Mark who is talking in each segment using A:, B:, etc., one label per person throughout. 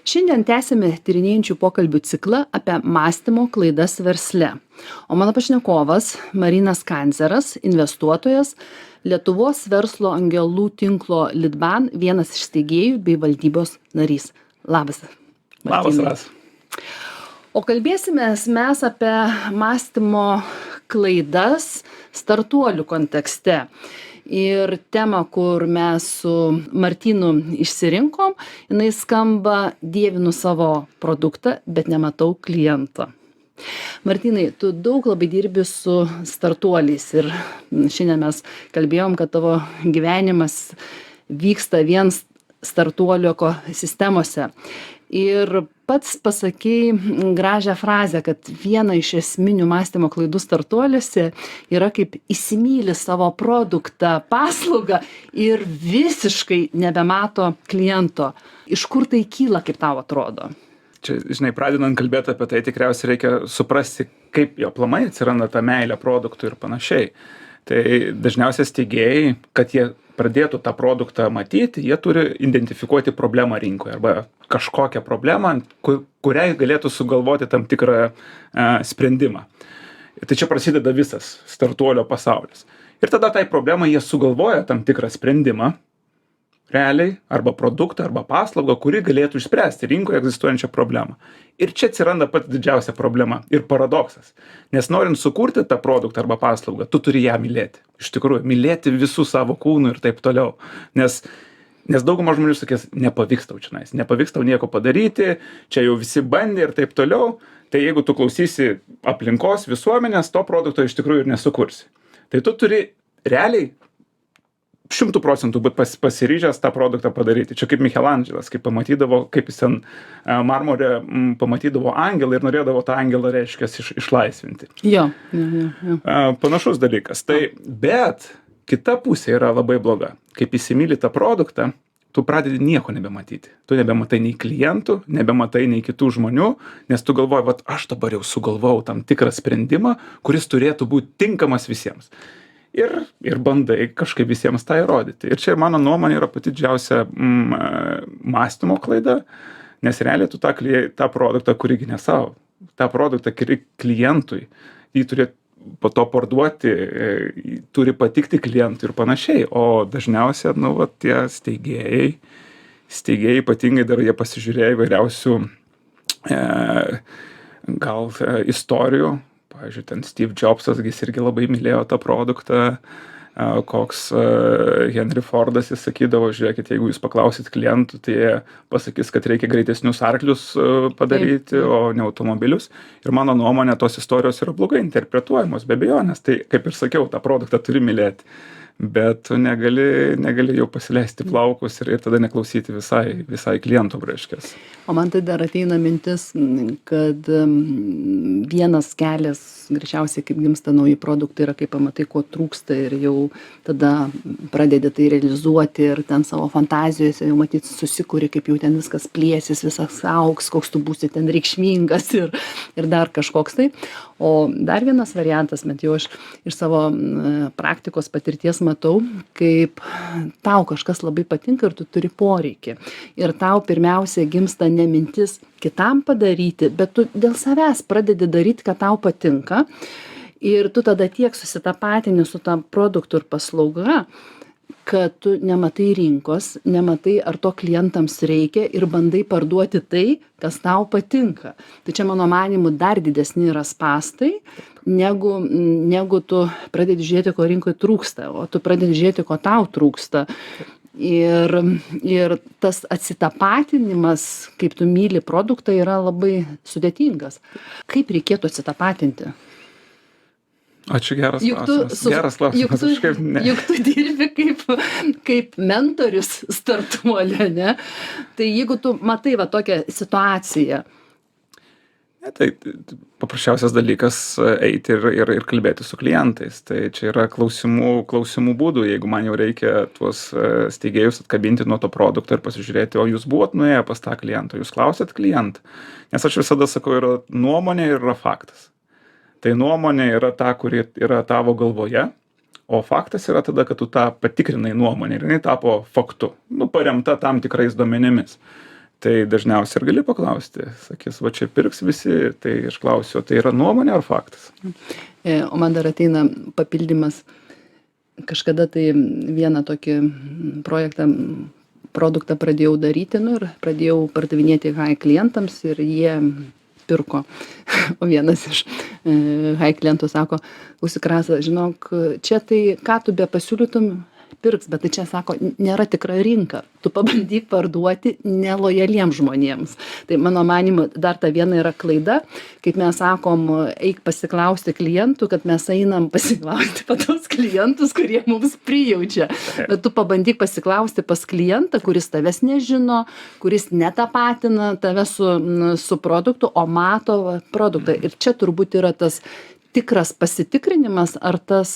A: Šiandien tęsime tyrinėjančių pokalbių ciklą apie mąstymo klaidas versle. O mano pašnekovas Marinas Kanzeras, investuotojas, Lietuvos verslo angelų tinklo Litban, vienas iš steigėjų bei valdybos narys. Labas.
B: Labas,
A: Martynai.
B: Ras.
A: O kalbėsimės mes apie mąstymo klaidas startuolių kontekste. Ir tema, kur mes su Martynu išsirinkom, jinai skamba: dievinu savo produktą, bet nematau kliento. Martynai, tu daug labai dirbi su startuoliais ir šiandien mes kalbėjom, kad tavo gyvenimas vyksta vien startuolių ekosistemose. Ir pats pasakei gražią frazę, kad viena iš esminių mąstymo klaidų startuoliuose yra kaip įsimyli savo produktą, paslaugą ir visiškai nebemato kliento. Iš kur tai kyla, kaip tau atrodo?
B: Čia, žinai, pradedant kalbėti apie tai, tikriausiai reikia suprasti, kaip jo aplamai atsiranda ta meilė produktui ir panašiai. Tai dažniausiai steigėjai, kad jie pradėtų tą produktą matyti, jie turi identifikuoti problemą rinkoje arba kažkokią problemą, kuriai galėtų sugalvoti tam tikrą sprendimą. Tai čia prasideda visas startuolio pasaulis. Ir tada tai problemai jie sugalvoja tam tikrą sprendimą, realiai, arba produktą, arba paslaugą, kuri galėtų išspręsti rinkoje egzistuojančią problemą. Ir čia atsiranda pati didžiausia problema ir paradoksas. Nes norint sukurti tą produktą arba paslaugą, tu turi ją mylėti. Iš tikrųjų, mylėti visų savo kūnų ir taip toliau. Nes dauguma žmonių sakės, nepavyks tau čionais, nepavyks tau nieko padaryti, čia jau visi bandė ir taip toliau. Tai jeigu tu klausysi aplinkos, visuomenės, to produkto iš tikrųjų ir nesukursi. Tai tu turi realiai 100% būt pasiryžęs tą produktą padaryti. Čia kaip Michelandželas, kaip pamatydavo, kaip jis ten marmorė pamatydavo angelą ir norėdavo tą angelą, reiškia, išlaisvinti.
A: Jo.
B: Panašus dalykas. Tai, bet kita pusė yra labai bloga. Kaip įsimyli tą produktą, tu pradedi nieko nebematyti. Tu nebematai nei klientų, nebematai nei kitų žmonių, nes tu galvoji, vat aš dabar jau sugalvojau tam tikrą sprendimą, kuris turėtų būti tinkamas visiems. Ir bandai kažkaip visiems tą įrodyti. Ir čia mano nuomonė yra pati didžiausia mąstymo klaida, nes realiai tu tą produktą kuri ne savo, tą produktą kuri klientui, jį turi po to parduoti, turi patikti klientui ir panašiai. O dažniausiai, tie steigėjai ypatingai dar jie pasižiūrėjo įvairiausių gal istorijų. Pavyzdžiui, ten Steve Jobsas, jis irgi labai mylėjo tą produktą, koks Henry Fordas, jis sakydavo, žiūrėkit, jeigu jūs paklausit klientų, tai jie pasakys, kad reikia greitesnius arklius padaryti, o ne automobilius. Ir mano nuomonė, tos istorijos yra blogai interpretuojamos, be abejonės. Tai, kaip ir sakiau, tą produktą turi mylėti. Bet tu negali jau pasileisti plaukus ir tada neklausyti visai klientų, reiškias.
A: O man tai dar ateina mintis, kad vienas kelias, greičiausiai kaip gimsta nauji produktai, yra kaip pamatai, ko trūksta ir jau tada pradedi tai realizuoti ir ten savo fantazijose jau matyti susikuri, kaip jau ten viskas plėsis, visas augs, koks tu būsi ten reikšmingas ir dar kažkoks tai. O dar vienas variantas, bet jau aš iš savo praktikos patirties matau, kaip tau kažkas labai patinka ir tu turi poreikį. Ir tau pirmiausia gimsta ne mintis kitam padaryti, bet tu dėl savęs pradedi daryti, kad tau patinka. Ir tu tada tiek susitapatini su tam produktu ir paslauga, kad tu nematai rinkos, nematai, ar to klientams reikia ir bandai parduoti tai, kas tau patinka. Tai čia mano manymu dar didesni yra spąstai, negu tu pradedi žiūrėti, ko rinkoje trūksta, o tu pradedi žiūrėti, ko tau trūksta. Ir tas atsitapatinimas, kaip tu myli produktą, yra labai sudėtingas. Kaip reikėtų atsitapatinti?
B: Ačiū, geras klausimas.
A: Juk tu dirbi kaip mentorius startuolio, ne? Tai jeigu tu matai va tokią situaciją.
B: Tai paprasčiausias dalykas eiti ir kalbėti su klientais. Tai čia yra klausimų būdų. Jeigu man jau reikia tuos steigėjus atkabinti nuo to produkto ir pasižiūrėti, o jūs buvot nuėję pas tą klientą, jūs klausėt klientą. Nes aš visada sakau, yra nuomonė ir yra faktas. Tai nuomonė yra ta, kuri yra tavo galvoje, o faktas yra tada, kad tu tą patikrinai nuomonę ir jinai tapo faktu, paremta tam tikrais duomenimis. Tai dažniausiai ir gali paklausti, sakys, va čia pirks visi, tai aš klausiu, tai yra nuomonė ar faktas?
A: O man dar ateina papildymas. Kažkada tai vieną tokį produktą pradėjau daryti, ir pradėjau pardavinėti high klientams ir jie pirko. O vienas iš high klientų sako, klausyk Rasa, žinok, čia tai ką tu be pasiūlytum, pirks, bet tai čia sako, nėra tikra rinka. Tu pabandyk parduoti nelojaliems žmonėms. Tai mano manimu, dar ta viena yra klaida, kaip mes sakom, eik pasiklausti klientų, kad mes einam pasiklausti patos klientus, kurie mums prijaučia. Bet tu pabandyk pasiklausti pas klientą, kuris tavęs nežino, kuris netapatina tave su produktu, o mato produktą. Ir čia turbūt yra tas tikras pasitikrinimas, ar tas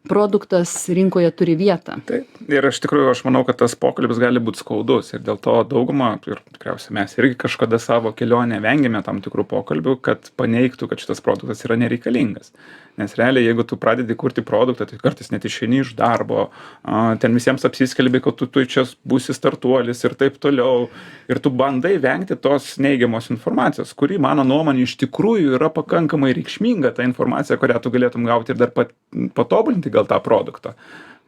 A: produktas rinkoje turi vietą.
B: Taip. Ir aš manau, kad tas pokalbis gali būti skaudus ir dėl to dauguma, ir tikriausiai mes irgi kažkada savo kelionę vengėme tam tikrų pokalbių, kad paneigtų, kad šitas produktas yra nereikalingas. Nes realiai, jeigu tu pradedi kurti produktą, tai kartais net išeini iš darbo, ten visiems apsiskelbi, kad tu čia būsi startuolis ir taip toliau. Ir tu bandai vengti tos neigiamos informacijos, kuri, mano nuomonė, iš tikrųjų yra pakankamai reikšminga, ta informacija, kurią tu galėtum gauti ir dar patobulinti gal tą produktą.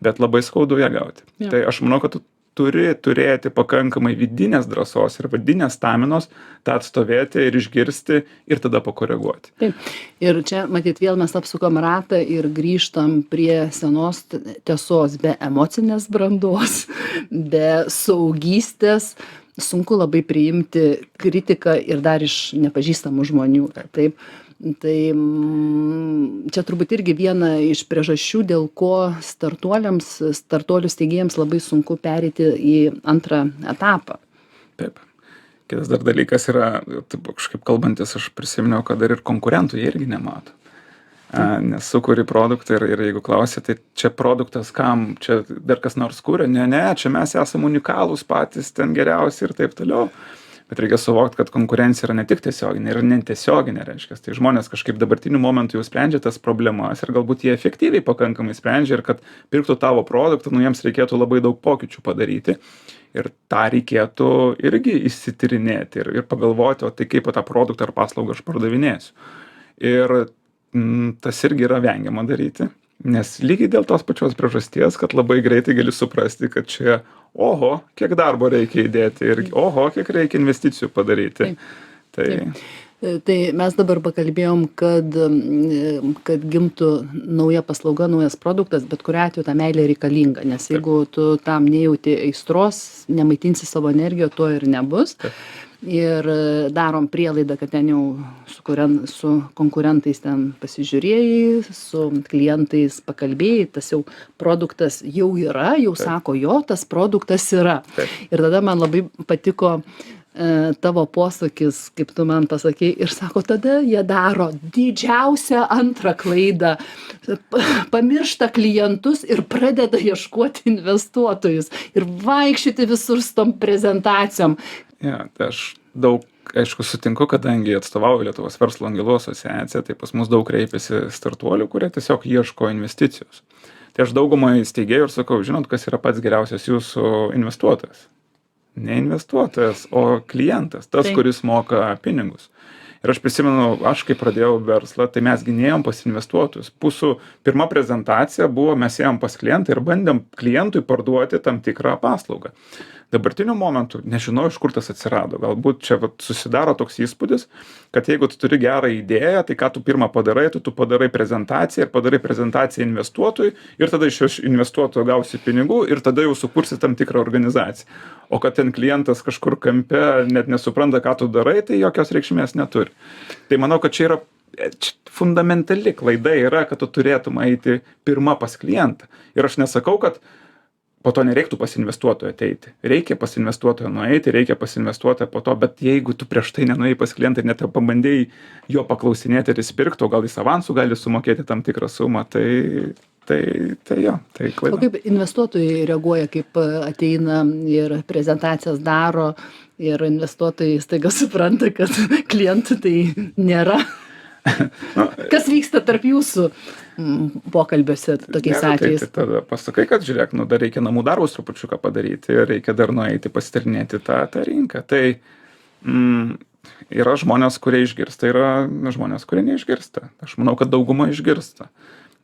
B: Bet labai skaudu ją gauti. Ja. Tai aš manau, kad tu turi turėti pakankamai vidinės drąsos ir vidinės staminos tą atstovėti ir išgirsti ir tada pakoreguoti.
A: Taip. Ir čia, matyt, vėl mes apsukam ratą ir grįžtam prie senos tiesos, be emocinės brandos, be saugystės. Sunku labai priimti kritiką ir dar iš nepažįstamų žmonių. Taip. Tai čia turbūt irgi viena iš priežasčių, dėl ko startuolių steigėjams labai sunku pereiti į antrą etapą.
B: Taip. Kitas dar dalykas yra, taip, kažkaip kalbantis, aš prisiminiau, kad dar ir konkurentų jie irgi nemato. Nes sukuri produktą ir jeigu klausia, tai čia produktas kam, čia dar kas nors kūrė, ne, čia mes esame unikalūs patys, ten geriausi ir taip toliau. Bet reikia suvokti, kad konkurencija yra ne tik tiesioginė, yra netiesioginė, reiškia. Tai žmonės kažkaip dabartiniu momentu jau sprendžia tas problemas ir galbūt jie efektyviai pakankamai sprendžia ir kad pirktų tavo produktą, jiems reikėtų labai daug pokyčių padaryti. Ir tą reikėtų irgi įsityrinėti ir pagalvoti, o tai kaip tą produktą ar paslaugą aš pardavinėsiu. Ir tas irgi yra vengiama daryti, nes lygiai dėl tos pačios priežasties, kad labai greitai gali suprasti, kad čia oho, kiek darbo reikia įdėti ir oho, kiek reikia investicijų padaryti.
A: Taip. Tai mes dabar pakalbėjom, kad gimtų nauja paslauga, naujas produktas, bet kuriuo atveju ta meilė reikalinga, nes jeigu tu tam nejauti aistros, nemaitinsi savo energiją, to ir nebus. Taip. Ir darom prielaidą, kad ten jau su konkurentais ten pasižiūrėjai, su klientais pakalbėjai, tas jau produktas jau yra, jau Taip. Sako, jo, tas produktas yra. Taip. Ir tada man labai patiko tavo posakis, kaip tu man pasakei, ir sako, tada jie daro didžiausią antrą klaidą, pamiršta klientus ir pradeda ieškoti investuotojus ir vaikščioti visur su tom prezentacijom.
B: Ja, tai aš daug, aišku, sutinku, kadangi atstovauju Lietuvos verslo angelų asociaciją, tai pas mus daug kreipiasi startuolių, kurie tiesiog ieško investicijos. Tai aš daugumai steigėjų ir sakau, žinot, kas yra pats geriausias jūsų investuotojas? Ne investuotojas, o klientas, tas, kuris moka pinigus. Ir aš prisimenu, aš kai pradėjau verslą, tai mes gynėjom pas investuotojus. Pirma prezentacija buvo, mes ėjom pas klientą ir bandėm klientui parduoti tam tikrą paslaugą. Dabartiniu momentu nežinau, iš kur tas atsirado. Galbūt čia susidaro toks įspūdis, kad jeigu tu turi gerą idėją, tai ką tu pirmą padarai, tu padarai prezentaciją ir padarai prezentaciją investuotojui ir tada iš investuotojo gausi pinigų ir tada jau sukursi tam tikrą organizaciją. O kad ten klientas kažkur kampe net nesupranta, ką tu darai, tai jokios reikšmės neturi. Tai manau, kad čia yra fundamentali klaida yra, kad tu turėtum eiti pirma pas klientą. Ir aš nesakau, kad po to nereiktų pas investuotoją ateiti. Reikia pas investuotoją nueiti, reikia pas investuotoją po to, bet jeigu tu prieš tai nenuėjai pas klientą ir net pabandėjai jo paklausinėti ir jis pirktų, gal jis avansų gali sumokėti tam tikrą sumą, tai klaida.
A: O kaip investuotojai reaguoja, kaip ateina ir prezentacijas daro ir investuotojai staiga supranta, kad klientų tai nėra? Kas vyksta tarp jūsų pokalbiuose tokiais
B: Gerai,
A: atvejais?
B: Tai tada pasakai, kad žiūrėk, dar reikia namų darbus trupučiuką padaryti, reikia dar nueiti pasitarinėti tą rinką. Tai yra žmonės, kurie išgirsta, yra žmonės, kurie neišgirsta. Aš manau, kad dauguma išgirsta.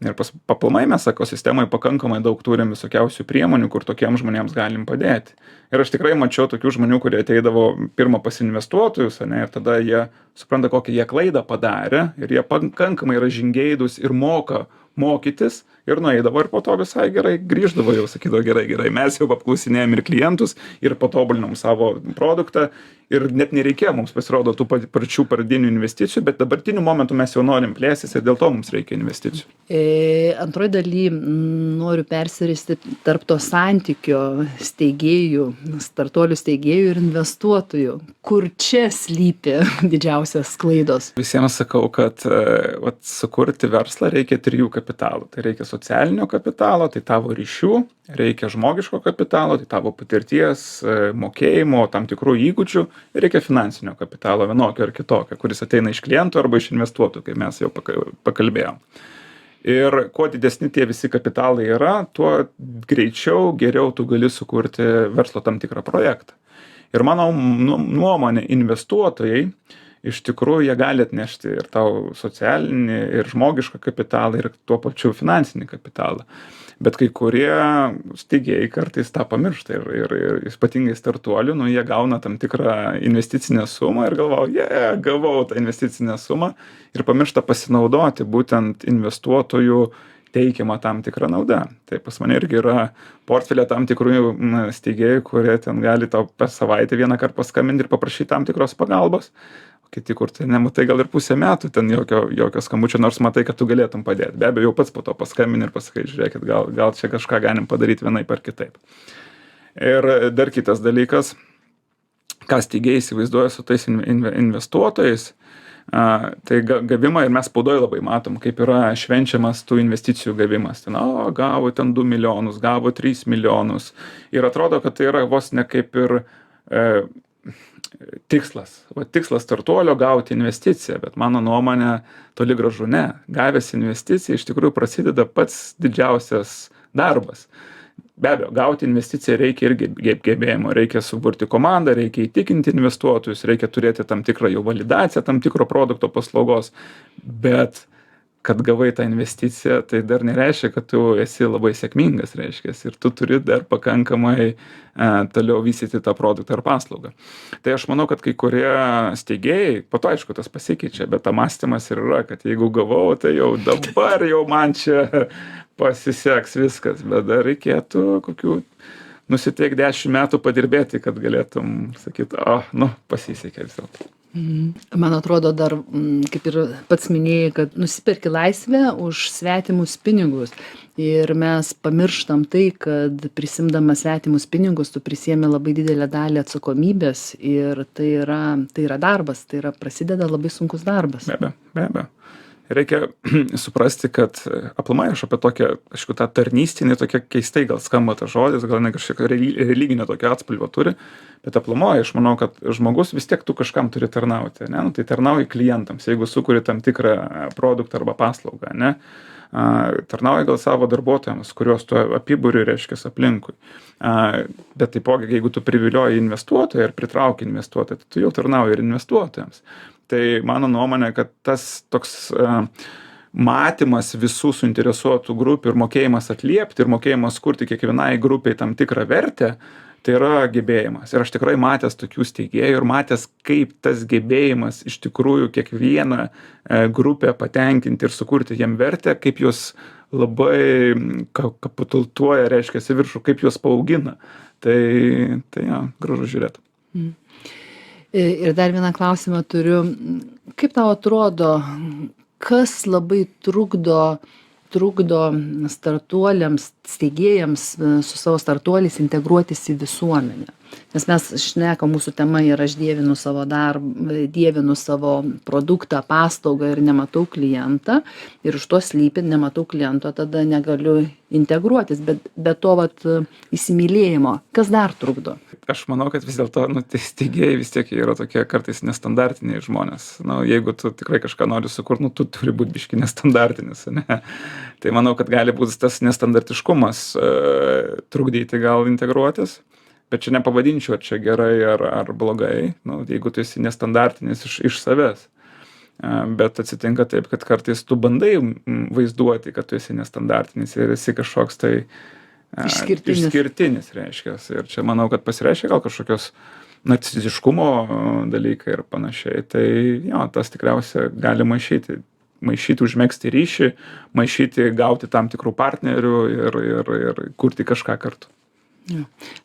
B: Ir papilnai mes ekosistemai pakankamai daug turim visokiausių priemonių, kur tokiems žmonėms galim padėti. Ir aš tikrai mačiau tokių žmonių, kurie ateidavo pirmą pas investuotojus, ane, ir tada jie supranta, kokią jie klaidą padarė, ir jie pakankamai yra žingeidūs ir moka mokytis, ir nueidavo ir po to visai gerai grįždavo, jau sakydavo gerai, mes jau apklausinėjom ir klientus, ir patobulinom savo produktą, ir net nereikėjo mums pasirodo tų pačių pradinių investicijų, bet dabartiniu momentu mes jau norim plėstis ir dėl to mums reikia investicijų.
A: Antroji daly noriu persiristi tarp to santykio steigėjų, startuolių steigėjų ir investuotojų. Kur čia slypi didžiausias klaidos?
B: Visiems sakau, kad sukurti verslą reikia 3 kapitalų. Tai reikia socialinio kapitalo, tai tavo ryšių, reikia žmogiško kapitalo, tai tavo patirties, mokėjimo, tam tikrų įgūdžių, ir reikia finansinio kapitalo vienokio ar kitokio, kuris ateina iš klientų arba iš investuotojų, kaip mes jau pakalbėjom. Ir kuo didesni tie visi kapitalai yra, tuo greičiau, geriau tu gali sukurti verslo tam tikrą projektą. Ir mano nuomonė, investuotojai iš tikrųjų jie gali atnešti ir tau socialinį, ir žmogišką kapitalą, ir tuo pačiu finansinį kapitalą. Bet kai kurie steigėjai kartais tą pamiršta ir ypatingai startuolių, jie gauna tam tikrą investicinę sumą ir galvoja, gavau tą investicinę sumą, ir pamiršta pasinaudoti būtent investuotojų teikiama tam tikrą naudą. Tai pas mane irgi yra portfelė tam tikrų steigėjų, kurie ten gali tau per savaitę vieną kartą paskambinti ir paprašyti tam tikros pagalbos. Kiti, kur tai nematai gal ir pusę metų, ten jokio skambučio, nors matai, kad tu galėtum padėti. Be abejo, jau pats po to paskambini ir pasakai, žiūrėkit, gal čia kažką galim padaryti vienaip ar kitaip. Ir dar kitas dalykas, ką steigėjai įsivaizduoja su tais investuotojais, tai gavimą, ir mes spaudoje labai matom, kaip yra švenčiamas tų investicijų gavimas. Ten, gavo ten 2 milijonus, gavo 3 milijonus. Ir atrodo, kad tai yra vos ne kaip ir tikslas startuolio gauti investiciją, bet mano nuomonė toli gražu ne. Gavęs investiciją iš tikrųjų prasideda pats didžiausias darbas. Be abejo, gauti investiciją reikia irgi gebėjimo, reikia suburti komandą, reikia įtikinti investuotojus, reikia turėti tam tikrą jau validaciją, tam tikro produkto paslaugos, bet kad gavai tą investiciją, tai dar nereiškia, kad tu esi labai sėkmingas, reiškia, ir tu turi dar pakankamai toliau vystyti tą produktą ar paslaugą. Tai aš manau, kad kai kurie steigėjai, po to aišku tas pasikeičia, bet tą mąstymas ir yra, kad jeigu gavau, tai jau dabar jau man čia pasiseks viskas, bet dar reikėtų kokių nusiteik 10 metų padirbėti, kad galėtum sakyti, pasisekė vis dėlto.
A: Man atrodo dar, kaip ir pats minėjai, kad nusiperki laisvę už svetimus pinigus. Ir mes pamirštam tai, kad prisimdamas svetimus pinigus, tu prisiemi labai didelę dalį atsakomybės, ir tai yra darbas, prasideda labai sunkus darbas.
B: Be abejo. Reikia suprasti, kad aplamai aš apie tokią, aišku, tą tarnystinį, tokia keistai gal skamba tas žodis, gal ne kažkiek religinio tokio atspalvio turi, bet aplamai aš manau, kad žmogus vis tiek tu kažkam turi tarnauti, ne? Tai tarnauji klientams, jeigu sukuri tam tikrą produktą arba paslaugą, ne? Tarnauji gal savo darbuotojams, kuriuos tu apibūri, reiškia, aplinkui. Bet taipogi, jeigu tu privilioji investuotoją ir pritrauki investuotoją, tai tu jau tarnauji ir investuotojams. Tai mano nuomonė, kad tas toks matymas visų suinteresuotų grupių ir mokėjimas atliepti ir mokėjimas kurti kiekvienai grupiai tam tikrą vertę, tai yra gebėjimas. Ir aš tikrai matęs tokių steigėjų ir matęs, kaip tas gebėjimas iš tikrųjų kiekvieną grupę patenkinti ir sukurti jiem vertę, kaip juos labai kapitultuoja, reiškia, į viršų, kaip juos paaugina. Tai gražu žiūrėti.
A: Ir dar vieną klausimą turiu. Kaip tau atrodo, kas labai trukdo startuoliams, steigėjams su savo startuoliais integruotis į visuomenę? nes mes šnekam, mūsų tema yra aš dievinu savo darbą, dievinu savo produktą, paslaugą ir nematau klientą ir už to slypi, nematau kliento, tada negaliu integruotis, bet be to vat įsimylėjimo, kas dar trukdo?
B: Aš manau, kad vis dėlto, tai steigėjai vis tiek yra tokie kartais nestandartiniai žmonės. Jeigu tu tikrai kažką nori sukurti, tu turi būti biški nestandartinis, ne? Tai manau, kad gali būti tas nestandartiškumas trukdyti gal integruotis, bet čia nepavadinčiau, ar čia gerai ar blogai, jeigu tu esi nestandartinis iš savęs. Bet atsitinka taip, kad kartais tu bandai vaizduoti, kad tu esi nestandartinis ir esi kažkoks tai išskirtinis reiškia. Ir čia manau, kad pasireiškia gal kažkokios narciziškumo dalykai ir panašiai. Tai jo, tas tikriausiai gali maišyti, užmegzti ryšį, maišyti, gauti tam tikrų partnerių ir kurti kažką kartu.
A: Ja.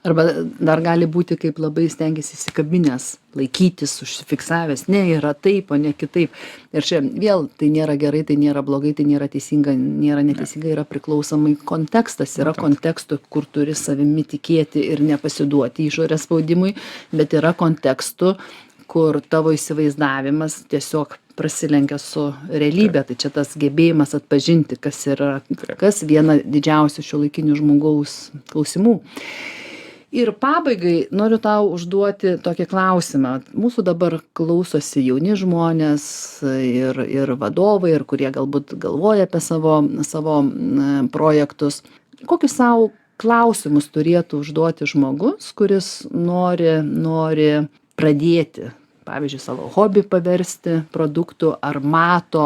A: Arba dar gali būti, kaip labai stengiasi įsikabinęs, laikytis, užsifiksavęs, ne, yra taip, o ne kitaip. Ir čia vėl tai nėra gerai, tai nėra blogai, tai nėra teisinga, nėra neteisinga, yra priklausomai kontekstas, yra kontekstų, kur turi savimi tikėti ir nepasiduoti išorės spaudimui, bet yra kontekstų, kur tavo įsivaizdavimas tiesiog prasilenkia su realybė. Tai čia tas gebėjimas atpažinti, kas viena didžiausių šiuolaikinių žmogaus klausimų. Ir pabaigai noriu tau užduoti tokį klausimą. Mūsų dabar klausosi jauni žmonės ir vadovai, ir kurie galbūt galvoja apie savo projektus. Kokius savo klausimus turėtų užduoti žmogus, kuris nori pradėti, pavyzdžiui, savo hobį paversti produktu, ar mato,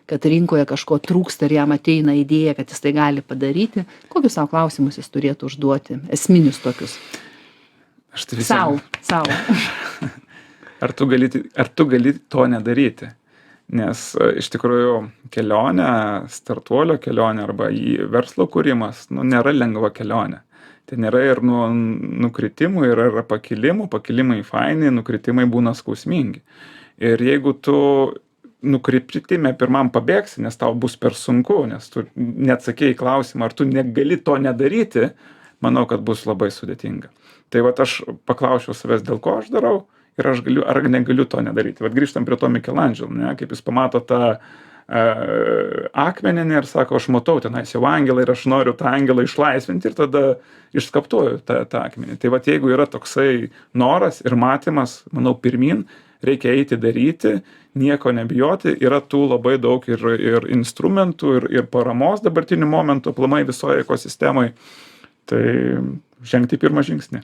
A: kad rinkoje kažko trūksta ir jam ateina idėja, kad jis tai gali padaryti. Kokius savo klausimus jis turėtų užduoti? Esminius tokius. Sau.
B: Ar tu gali to nedaryti? Nes iš tikrųjų kelionė, startuolio kelionė arba į verslo kūrimas, nėra lengva kelionė. Tai nėra ir nukritimų, yra pakilimų, pakilimai faini, nukritimai būna skausmingi. Ir jeigu tu nukritime pirmam pabėgsi, nes tau bus per sunku, nes tu neatsakėjai klausimą, ar tu negali to nedaryti, manau, kad bus labai sudėtinga. Tai vat aš paklausčiau savęs, dėl ko aš darau ir aš galiu ar negaliu to nedaryti. Vat grįžtam prie to Michelangelo, ne, kaip jis pamato tą akmeninį ir sako, aš matau tenais jau angelą ir aš noriu tą angelą išlaisvinti ir tada išskaptuoju tą akmenį. Tai vat jeigu yra toksai noras ir matymas, manau, pirmin, reikia eiti daryti, nieko nebijoti, yra tų labai daug ir instrumentų, ir paramos dabartiniu momentu, aplamai visoje ekosistemoje. Tai žengti pirmą žingsnį,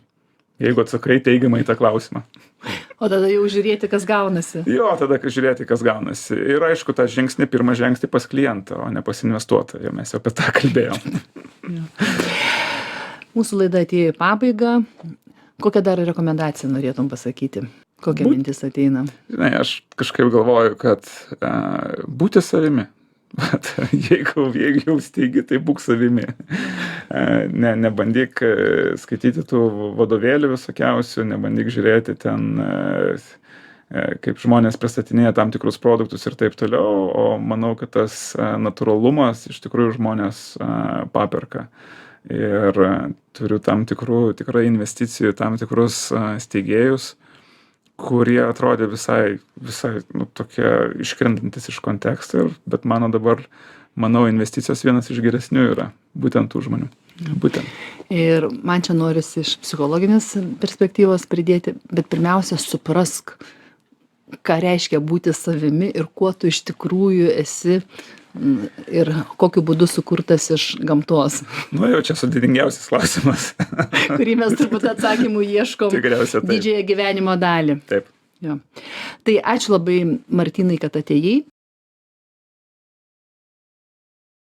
B: jeigu atsakai teigiamai tą klausimą.
A: O tada jau žiūrėti, kas gaunasi.
B: Jo, tada žiūrėti, kas gaunasi. Ir aišku, tą žingsnį pirmą žengti pas klientą, o ne pas investuotoją. Mes jau apie tą kalbėjom.
A: Mūsų laida atėjo į pabaigą. Kokią dar rekomendaciją norėtum pasakyti? Kokia mintis ateina?
B: Žinai, aš kažkaip galvoju, kad būti savimi. Jeigu jau steigi, tai būk savimi. Nebandyk skaityti tų vadovėlių visokiausių, nebandyk žiūrėti ten, kaip žmonės pristatinėja tam tikrus produktus ir taip toliau, o manau, kad tas natūralumas iš tikrųjų žmonės paperka. Ir turiu tam tikrų tikrai investicijų, tam tikrus steigėjus, kurie atrodė visai tokie iškrentantis iš konteksto, bet manau, investicijos vienas iš geresnių yra būtent tų žmonių. Būtent.
A: Ir man čia norisi iš psichologinės perspektyvos pridėti, bet pirmiausia, suprask, ką reiškia būti savimi ir kuo tu iš tikrųjų esi ir kokiu būdu sukurtas iš gamtos.
B: Jau čia sudėtingiausias klausimas.
A: Kurį mes turbūt atsakymų ieškom didžiąją gyvenimo dalį.
B: Taip.
A: Jo. Tai ačiū labai, Martynai, kad atėjai.